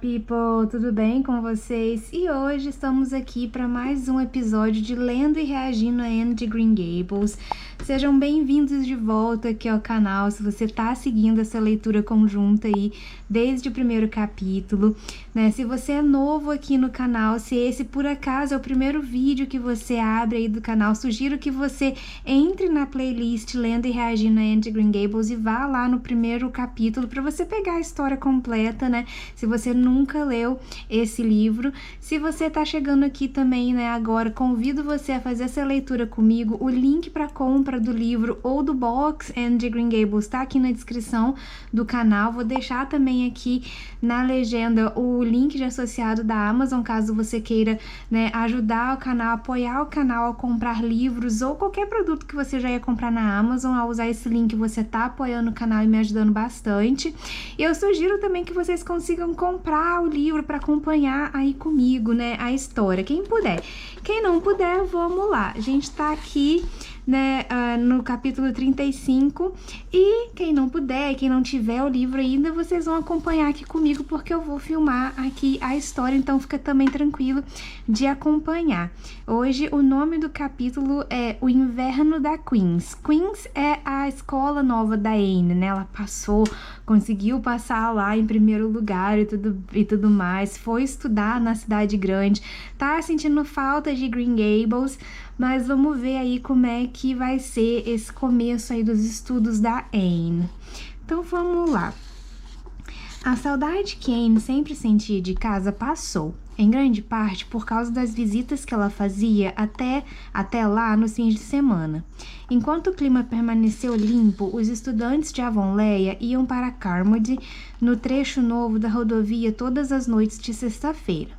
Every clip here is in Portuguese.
people! Tudo bem com vocês? E hoje estamos aqui para mais um episódio de Lendo e Reagindo a Anne de Green Gables. Sejam bem-vindos de volta aqui ao canal, se você está seguindo essa leitura conjunta aí desde o primeiro capítulo, né? Se você é novo aqui no canal, se esse por acaso é o primeiro vídeo que você abre aí do canal, sugiro que você entre na playlist Lendo e Reagindo a Anne de Green Gables e vá lá no primeiro capítulo para você pegar a história completa, né? Se você nunca leu esse livro, se você tá chegando aqui também, né, agora, convido você a fazer essa leitura comigo. O link para compra do livro ou do box Anne de Green Gables tá aqui na descrição do canal. Vou deixar também aqui na legenda o link de associado da Amazon, caso você queira, né, ajudar o canal, apoiar o canal ao comprar livros ou qualquer produto que você já ia comprar na Amazon. Ao usar esse link, você tá apoiando o canal e me ajudando bastante. E eu sugiro também que vocês consigam comprar o livro para acompanhar aí comigo, né, a história, quem puder. Quem não puder, vamos lá. A gente tá aqui, né, no capítulo 35, e quem não puder, quem não tiver o livro ainda, vocês vão acompanhar aqui comigo, porque eu vou filmar aqui a história, então fica também tranquilo de acompanhar. Hoje o nome do capítulo é O Inverno da Queen's. Queen's é a escola nova da Anne, né, ela conseguiu passar lá em primeiro lugar e tudo mais, foi estudar na cidade grande, tá sentindo falta de Green Gables, mas vamos ver aí como é que vai ser esse começo aí dos estudos da Anne. Então vamos lá. A saudade que Anne sempre sentia de casa passou, em grande parte por causa das visitas que ela fazia até lá nos fins de semana. Enquanto o clima permaneceu limpo, os estudantes de Avonlea iam para Carmody, no trecho novo da rodovia, todas as noites de sexta-feira.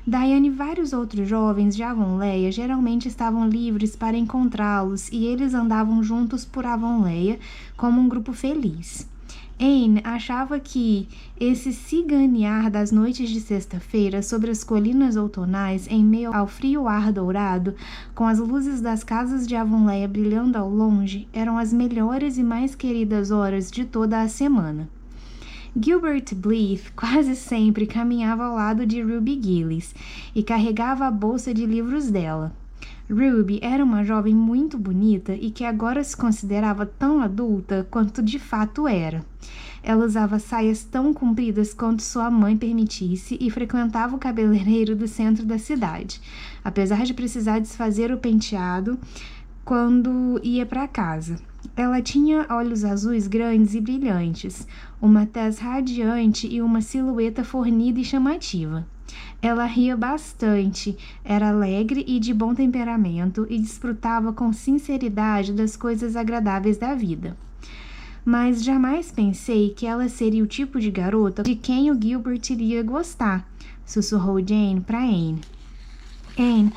Diane e vários outros jovens de Avonlea geralmente estavam livres para encontrá-los e eles andavam juntos por Avonlea como um grupo feliz. Anne achava que esse ciganear das noites de sexta-feira sobre as colinas outonais em meio ao frio ar dourado, com as luzes das casas de Avonlea brilhando ao longe, eram as melhores e mais queridas horas de toda a semana. Gilbert Blythe quase sempre caminhava ao lado de Ruby Gillis e carregava a bolsa de livros dela. Ruby era uma jovem muito bonita e que agora se considerava tão adulta quanto de fato era. Ela usava saias tão compridas quanto sua mãe permitisse e frequentava o cabeleireiro do centro da cidade, apesar de precisar desfazer o penteado quando ia para casa. Ela tinha olhos azuis grandes e brilhantes, uma tez radiante e uma silhueta fornida e chamativa. Ela ria bastante, era alegre e de bom temperamento e desfrutava com sinceridade das coisas agradáveis da vida. Mas jamais pensei que ela seria o tipo de garota de quem o Gilbert iria gostar, sussurrou Jane para Anne. Anne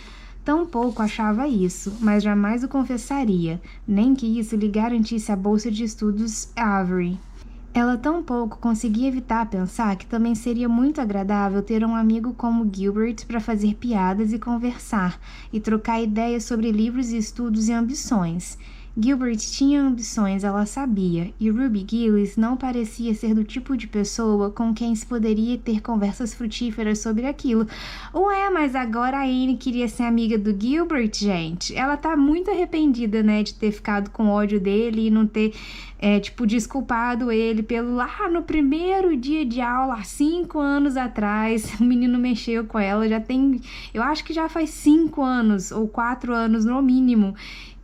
tampouco achava isso, mas jamais o confessaria, nem que isso lhe garantisse a bolsa de estudos Avery. Ela tampouco conseguia evitar pensar que também seria muito agradável ter um amigo como Gilbert para fazer piadas e conversar, e trocar ideias sobre livros e estudos e ambições. Gilbert tinha ambições, ela sabia, e Ruby Gillis não parecia ser do tipo de pessoa com quem se poderia ter conversas frutíferas sobre aquilo. Ué, mas agora a Anne queria ser amiga do Gilbert, gente? Ela tá muito arrependida, né, de ter ficado com ódio dele e não ter, desculpado ele pelo lá no primeiro dia de aula, há 5 anos atrás, o menino mexeu com ela, eu acho que já faz 5 anos, ou 4 anos no mínimo,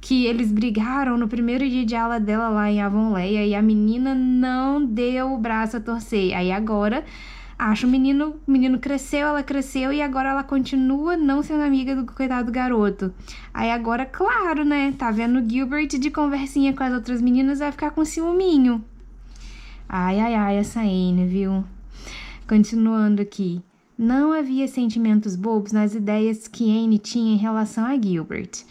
que eles brigaram no primeiro dia de aula dela lá em Avonlea e a menina não deu o braço a torcer. Aí agora, acho o menino cresceu, ela cresceu e agora ela continua não sendo amiga do coitado garoto. Aí agora, claro, né, tá vendo o Gilbert de conversinha com as outras meninas, vai ficar com ciúminho. Ai, essa Anne, viu? Continuando aqui. Não havia sentimentos bobos nas ideias que Anne tinha em relação a Gilbert.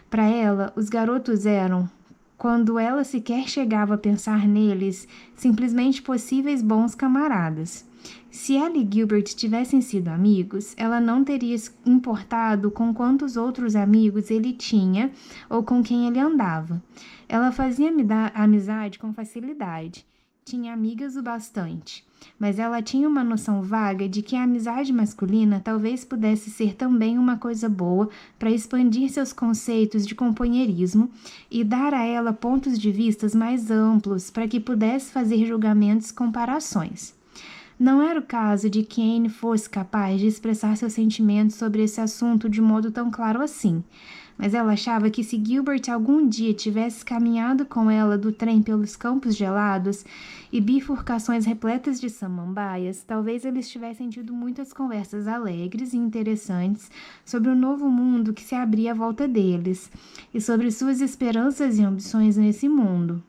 Para ela, os garotos eram, quando ela sequer chegava a pensar neles, simplesmente possíveis bons camaradas. Se ela e Gilbert tivessem sido amigos, ela não teria se importado com quantos outros amigos ele tinha ou com quem ele andava. Ela fazia amizade com facilidade. tinha amigas o bastante, mas ela tinha uma noção vaga de que a amizade masculina talvez pudesse ser também uma coisa boa para expandir seus conceitos de companheirismo e dar a ela pontos de vistas mais amplos para que pudesse fazer julgamentos e comparações. Não era o caso de que Anne fosse capaz de expressar seus sentimentos sobre esse assunto de modo tão claro assim, mas ela achava que se Gilbert algum dia tivesse caminhado com ela do trem pelos campos gelados e bifurcações repletas de samambaias, talvez eles tivessem tido muitas conversas alegres e interessantes sobre o novo mundo que se abria à volta deles e sobre suas esperanças e ambições nesse mundo.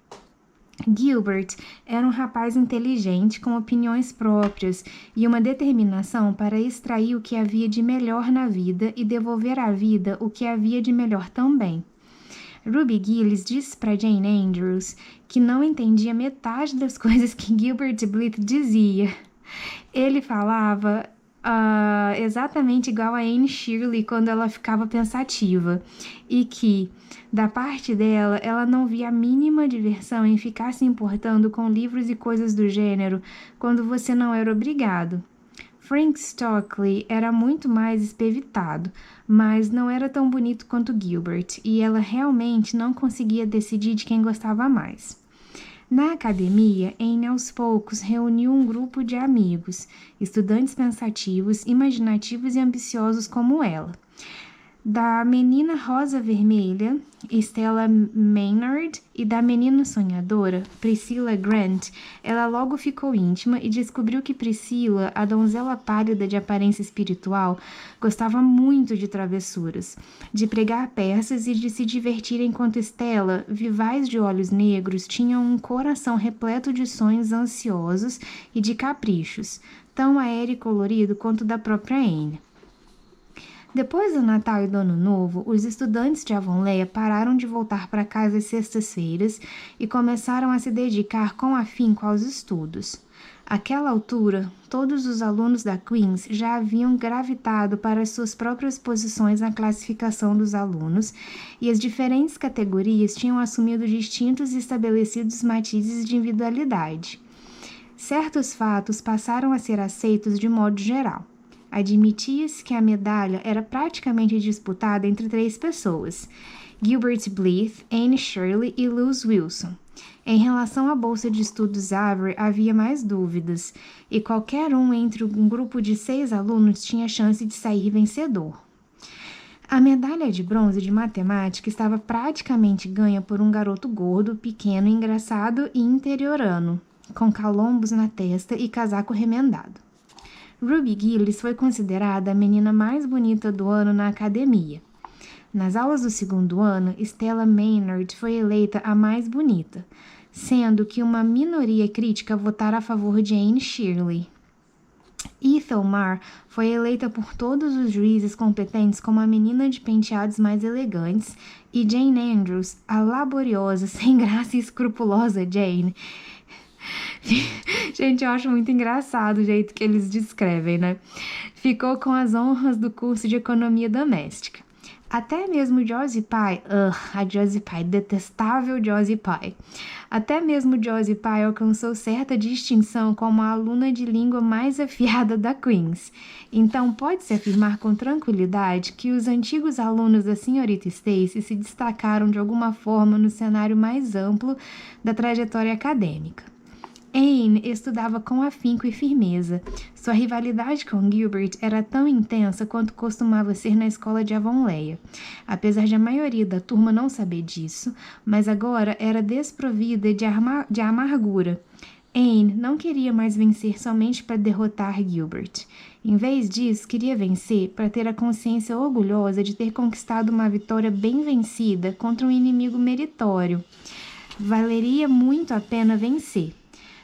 Gilbert era um rapaz inteligente com opiniões próprias e uma determinação para extrair o que havia de melhor na vida e devolver à vida o que havia de melhor também. Ruby Gillis disse para Jane Andrews que não entendia metade das coisas que Gilbert Blythe dizia. Ele falava exatamente igual a Anne Shirley quando ela ficava pensativa, e que, da parte dela, ela não via a mínima diversão em ficar se importando com livros e coisas do gênero quando você não era obrigado. Frank Stockley era muito mais espevitado, mas não era tão bonito quanto Gilbert, e ela realmente não conseguia decidir de quem gostava mais. Na academia, Anne aos poucos reuniu um grupo de amigos, estudantes pensativos, imaginativos e ambiciosos como ela. Da menina rosa-vermelha, Stella Maynard, e da menina sonhadora, Priscilla Grant, ela logo ficou íntima e descobriu que Priscilla, a donzela pálida de aparência espiritual, gostava muito de travessuras, de pregar peças e de se divertir enquanto Stella, vivaz de olhos negros, tinha um coração repleto de sonhos ansiosos e de caprichos, tão aéreo e colorido quanto da própria Anne. Depois do Natal e do Ano Novo, os estudantes de Avonlea pararam de voltar para casa às sextas-feiras e começaram a se dedicar com afinco aos estudos. Àquela altura, todos os alunos da Queen's já haviam gravitado para as suas próprias posições na classificação dos alunos e as diferentes categorias tinham assumido distintos e estabelecidos matizes de individualidade. Certos fatos passaram a ser aceitos de modo geral. Admitia-se que a medalha era praticamente disputada entre 3 pessoas, Gilbert Blythe, Anne Shirley e Luz Wilson. Em relação à bolsa de estudos Avery, havia mais dúvidas, e qualquer um entre um grupo de 6 alunos tinha chance de sair vencedor. A medalha de bronze de matemática estava praticamente ganha por um garoto gordo, pequeno, engraçado e interiorano, com calombos na testa e casaco remendado. Ruby Gillis foi considerada a menina mais bonita do ano na academia. Nas aulas do segundo ano, Stella Maynard foi eleita a mais bonita, sendo que uma minoria crítica votara a favor de Anne Shirley. Ethel Marr foi eleita por todos os juízes competentes como a menina de penteados mais elegantes, e Jane Andrews, a laboriosa, sem graça e escrupulosa Jane. Gente, eu acho muito engraçado o jeito que eles descrevem, né? Ficou com as honras do curso de economia doméstica. Até mesmo Josie Pye, a Josie Pye, detestável Josie Pye. Até mesmo Josie Pye alcançou certa distinção como a aluna de língua mais afiada da Queen's. Então, pode-se afirmar com tranquilidade que os antigos alunos da senhorita Stacy se destacaram de alguma forma no cenário mais amplo da trajetória acadêmica. Anne estudava com afinco e firmeza. Sua rivalidade com Gilbert era tão intensa quanto costumava ser na escola de Avonlea, apesar de a maioria da turma não saber disso, mas agora era desprovida de amargura. Anne não queria mais vencer somente para derrotar Gilbert. Em vez disso, queria vencer para ter a consciência orgulhosa de ter conquistado uma vitória bem vencida contra um inimigo meritório. Valeria muito a pena vencer.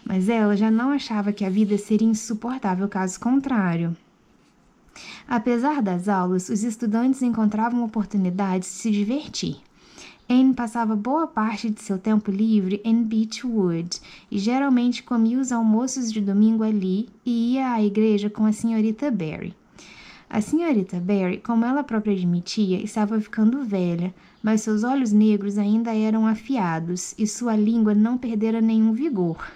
Mas ela já não achava que a vida seria insuportável caso contrário. Apesar das aulas, os estudantes encontravam oportunidades de se divertir. Anne passava boa parte de seu tempo livre em Beechwood e geralmente comia os almoços de domingo ali e ia à igreja com a senhorita Barry. A senhorita Barry, como ela própria admitia, estava ficando velha, mas seus olhos negros ainda eram afiados e sua língua não perdera nenhum vigor.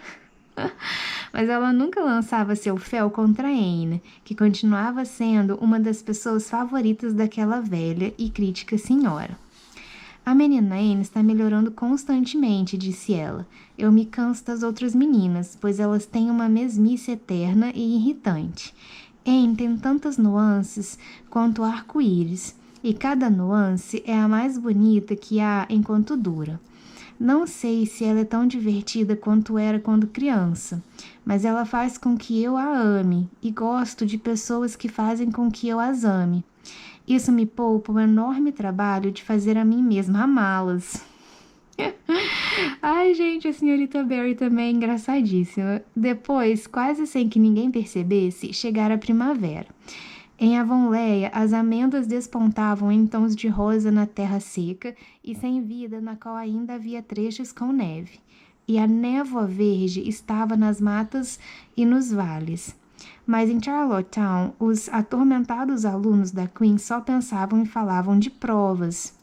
Mas ela nunca lançava seu fel contra Anne, que continuava sendo uma das pessoas favoritas daquela velha e crítica senhora. A menina Anne está melhorando constantemente, disse ela. Eu me canso das outras meninas, pois elas têm uma mesmice eterna e irritante. Anne tem tantas nuances quanto o arco-íris, e cada nuance é a mais bonita que há enquanto dura. Não sei se ela é tão divertida quanto era quando criança, mas ela faz com que eu a ame, e gosto de pessoas que fazem com que eu as ame. Isso me poupa o enorme trabalho de fazer a mim mesma amá-las. Ai, gente, a senhorita Barry também é engraçadíssima. Depois, quase sem que ninguém percebesse, chegara a primavera. Em Avonlea, as amêndoas despontavam em tons de rosa na terra seca e sem vida, na qual ainda havia trechos com neve. E a névoa verde estava nas matas e nos vales. Mas em Charlottetown, os atormentados alunos da Queen só pensavam e falavam de provas.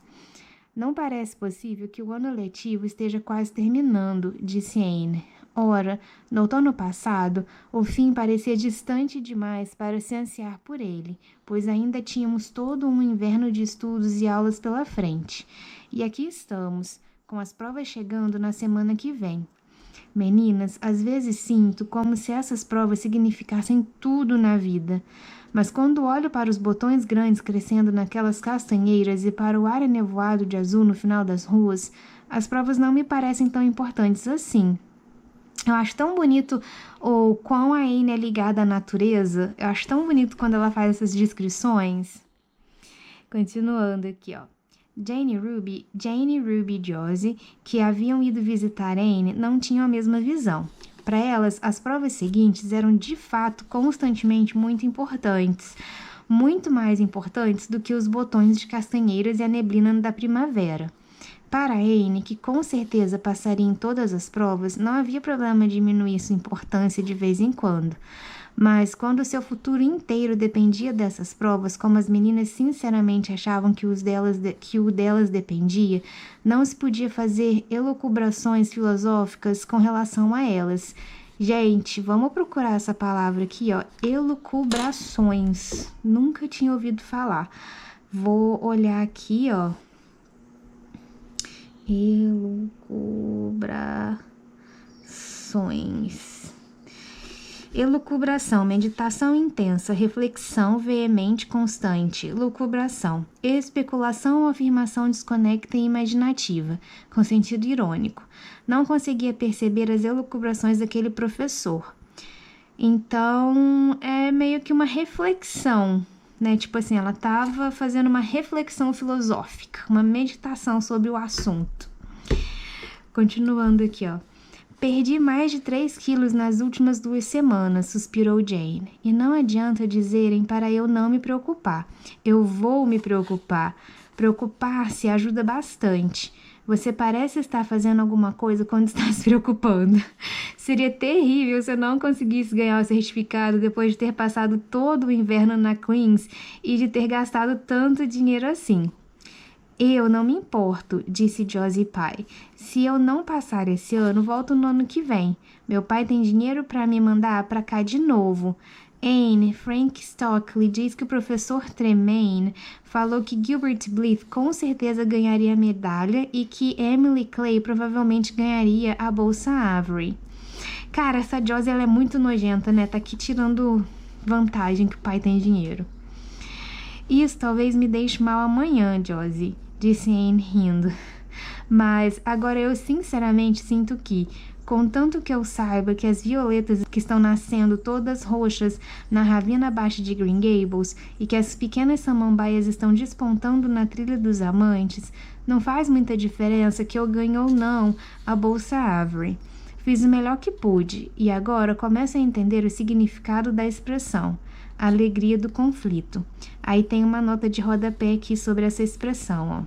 Não parece possível que o ano letivo esteja quase terminando, disse Anne. Ora, no outono passado, o fim parecia distante demais para se ansiar por ele, pois ainda tínhamos todo um inverno de estudos e aulas pela frente. E aqui estamos, com as provas chegando na semana que vem. Meninas, às vezes sinto como se essas provas significassem tudo na vida. Mas quando olho para os botões grandes crescendo naquelas castanheiras e para o ar enevoado de azul no final das ruas, as provas não me parecem tão importantes assim. Eu acho tão bonito o quão a Anne é ligada à natureza. Eu acho tão bonito quando ela faz essas descrições. Continuando aqui, ó. Jane Ruby e Josie, que haviam ido visitar Anne, não tinham a mesma visão. Para elas, as provas seguintes eram de fato constantemente muito importantes, muito mais importantes do que os botões de castanheiras e a neblina da primavera. Para Anne, que com certeza passaria em todas as provas, não havia problema diminuir sua importância de vez em quando. Mas quando seu futuro inteiro dependia dessas provas, como as meninas sinceramente achavam que o delas dependia, não se podia fazer elucubrações filosóficas com relação a elas. Gente, vamos procurar essa palavra aqui, ó, elucubrações. Nunca tinha ouvido falar. Vou olhar aqui, ó. Elucubrações. Elucubração, meditação intensa, reflexão veemente constante, lucubração, especulação ou afirmação desconecta e imaginativa, com sentido irônico. Não conseguia perceber as elucubrações daquele professor. Então, é meio que uma reflexão, né? Tipo assim, ela estava fazendo uma reflexão filosófica, uma meditação sobre o assunto. Continuando aqui, ó. Perdi mais de 3 quilos nas últimas 2 semanas, suspirou Jane. E não adianta dizerem para eu não me preocupar. Eu vou me preocupar. Preocupar-se ajuda bastante. Você parece estar fazendo alguma coisa quando está se preocupando. Seria terrível se eu não conseguisse ganhar o certificado depois de ter passado todo o inverno na Queen's e de ter gastado tanto dinheiro assim. Eu não me importo, disse Josie pai. Se eu não passar esse ano, volto no ano que vem. Meu pai tem dinheiro para me mandar para cá de novo. Anne, Frank Stockley diz que o professor Tremaine falou que Gilbert Blythe com certeza ganharia a medalha e que Emily Clay provavelmente ganharia a bolsa Avery. Cara, essa Josie ela é muito nojenta, né? Tá aqui tirando vantagem que o pai tem dinheiro. Isso talvez me deixe mal amanhã, Josie, disse Anne rindo. Mas agora eu sinceramente sinto que, contanto que eu saiba que as violetas que estão nascendo todas roxas na ravina abaixo de Green Gables e que as pequenas samambaias estão despontando na trilha dos amantes, não faz muita diferença que eu ganhe ou não a bolsa Avery. Fiz o melhor que pude e agora começo a entender o significado da expressão. A alegria do conflito. Aí tem uma nota de rodapé aqui sobre essa expressão, ó.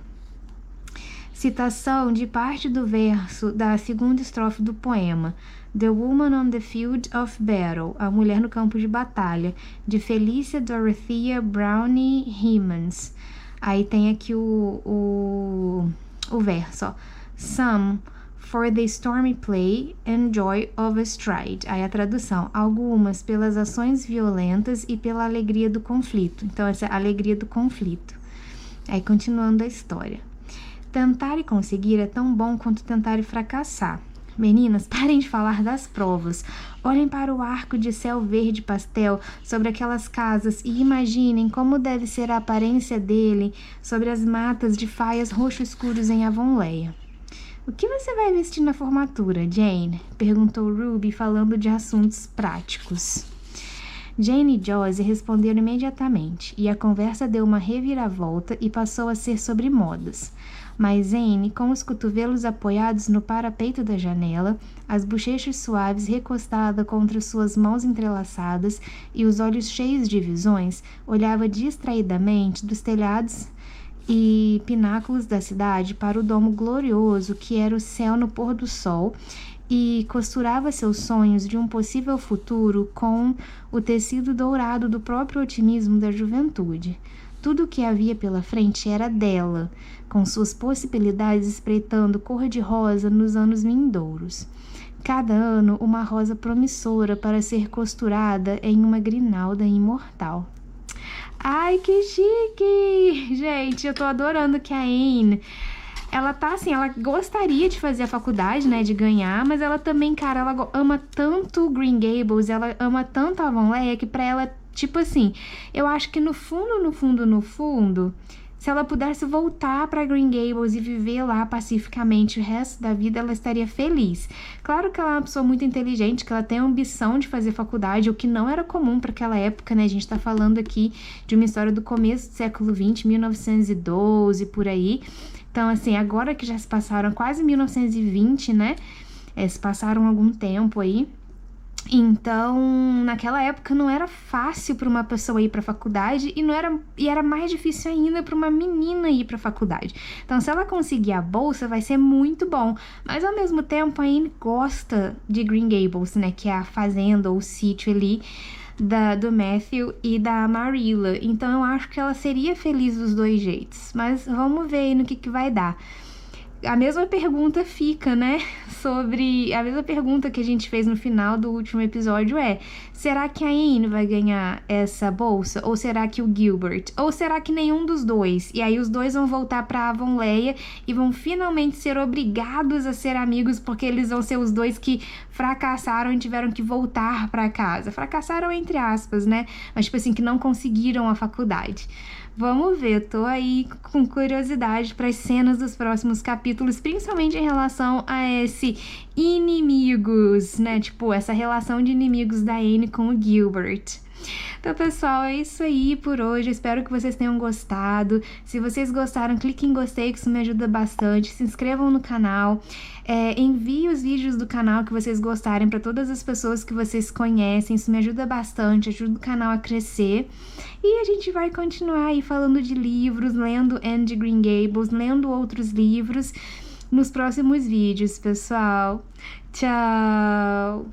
Citação de parte do verso da segunda estrofe do poema The Woman on the Field of Battle, A Mulher no Campo de Batalha, de Felicia Dorothea Browne Hemans. Aí tem aqui o verso, ó. Some for the stormy play and joy of a stride. Aí a tradução, algumas pelas ações violentas e pela alegria do conflito. Então, essa é a alegria do conflito. Aí, continuando a história. Tentar e conseguir é tão bom quanto tentar e fracassar. Meninas, parem de falar das provas. Olhem para o arco de céu verde pastel sobre aquelas casas e imaginem como deve ser a aparência dele sobre as matas de faias roxo escuros em Avonlea. O que você vai vestir na formatura, Jane? Perguntou Ruby, falando de assuntos práticos. Jane e Josie responderam imediatamente, e a conversa deu uma reviravolta e passou a ser sobre modas. Mas Anne, com os cotovelos apoiados no parapeito da janela, as bochechas suaves recostadas contra suas mãos entrelaçadas e os olhos cheios de visões, olhava distraidamente dos telhados e pináculos da cidade para o domo glorioso que era o céu no pôr do sol e costurava seus sonhos de um possível futuro com o tecido dourado do próprio otimismo da juventude. Tudo o que havia pela frente era dela, com suas possibilidades espreitando cor-de-rosa nos anos vindouros. Cada ano uma rosa promissora para ser costurada em uma grinalda imortal. Ai, que chique! Gente, eu tô adorando que a Anne, ela tá assim, ela gostaria de fazer a faculdade, né, de ganhar, mas ela também, cara, ela ama tanto Green Gables, ela ama tanto a Avonlea que pra ela, tipo assim, eu acho que no fundo, se ela pudesse voltar para Green Gables e viver lá pacificamente o resto da vida, ela estaria feliz. Claro que ela é uma pessoa muito inteligente, que ela tem a ambição de fazer faculdade, o que não era comum para aquela época, né? A gente tá falando aqui de uma história do começo do século XX, 1912, por aí. Então, assim, agora que já se passaram quase 1920, né? Se passaram algum tempo aí. Então, naquela época não era fácil para uma pessoa ir para a faculdade e era mais difícil ainda para uma menina ir para a faculdade. Então, se ela conseguir a bolsa, vai ser muito bom. Mas, ao mesmo tempo, a Anne gosta de Green Gables, né? Que é a fazenda ou o sítio ali do Matthew e da Marilla. Então, eu acho que ela seria feliz dos dois jeitos. Mas vamos ver aí no que vai dar. A mesma pergunta fica, né? A mesma pergunta que a gente fez no final do último episódio será que a Anne vai ganhar essa bolsa? Ou será que o Gilbert? Ou será que nenhum dos dois? E aí os dois vão voltar pra Avonlea e vão finalmente ser obrigados a ser amigos porque eles vão ser os dois que fracassaram e tiveram que voltar pra casa. Fracassaram entre aspas, né? Mas tipo assim, que não conseguiram a faculdade. Vamos ver, eu tô aí com curiosidade para as cenas dos próximos capítulos, principalmente em relação a esse inimigos, né? Tipo, essa relação de inimigos da Anne com o Gilbert. Então, pessoal, é isso aí por hoje. Espero que vocês tenham gostado. Se vocês gostaram, clique em gostei, que isso me ajuda bastante. Se inscrevam no canal. Envie os vídeos do canal que vocês gostarem para todas as pessoas que vocês conhecem. Isso me ajuda bastante, ajuda o canal a crescer. E a gente vai continuar aí falando de livros, lendo Anne de Green Gables, lendo outros livros nos próximos vídeos, pessoal. Tchau!